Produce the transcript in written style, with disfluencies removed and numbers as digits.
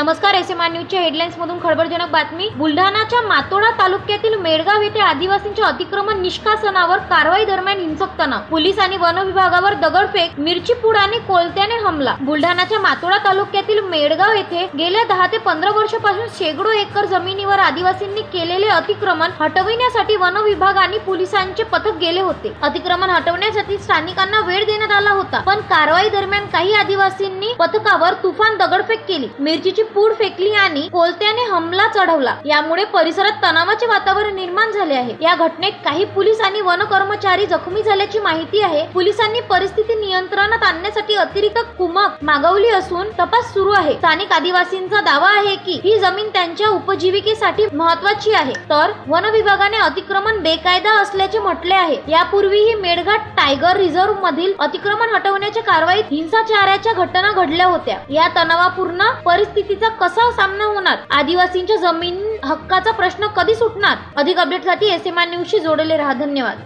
नमस्कार, एसएमआर न्यूजच्या हेडलाईन्स मधून खळबळजनक बातमी। बुलढाणाच्या मातोडा तालुक्यातील मेडगाव येथे आदिवासींच्या अतिक्रमण निष्कासनावर कारवाई दरम्यान हिंसक तणाव, पोलीस आणि वन विभागावर दगडफेक, मिरची पूड आणि कोलत्याने हमला। बुलढाणाच्या मातोडा तालुक्यातील मेडगाव येथे गेल्या 10 ते 15 वर्षांपासून शेकडो एकर जमिनीवर आदिवासींनी केलेले अतिक्रमण हटविण्यासाठी वन विभाग आणि पोलिसांचे पथक गेले होते। अतिक्रमण हटवण्यासाठी स्थानिकांना वेळ देण्यात आला होता, पण कारवाई दरम्यान काही आदिवासींनी पथकावर तुफान दगडफेक केली, मिरचीची पूड फेकली आणि कोलत्याने हमला चढवला। यामुळे परिसरात तणावाचे वातावरण निर्माण झाले आहे। या घटनेत काही पोलीस आणि वन कर्मचारी जखमी झाल्याची माहिती आहे। पोलिसांनी परिस्थिती नियंत्रणात आणण्यासाठी अतिरिक्त कुमक मागवली असून तपास सुरू आहे। स्थानिक आदिवासींचा दावा आहे की ही जमीन त्यांच्या उपजीविकेसाठी महत्त्वाची आहे, तर वन विभागाने अतिक्रमण बेकायदा असल्याचे म्हटले आहे। यापूर्वीही मेळघाट टायगर रिझर्व्ह मधील अतिक्रमण हटवण्याच्या कारवाईत हिंसाचाराच्या घटना घडल्या होत्या। या तणावपूर्ण परिस्थितीचा कसा सामना होणार? आदिवासींच्या जमीन हक्काचा प्रश्न कधी सुटणार? अधिक अपडेटसाठी एसएमआर न्यूजशी जोडले रहा। धन्यवाद।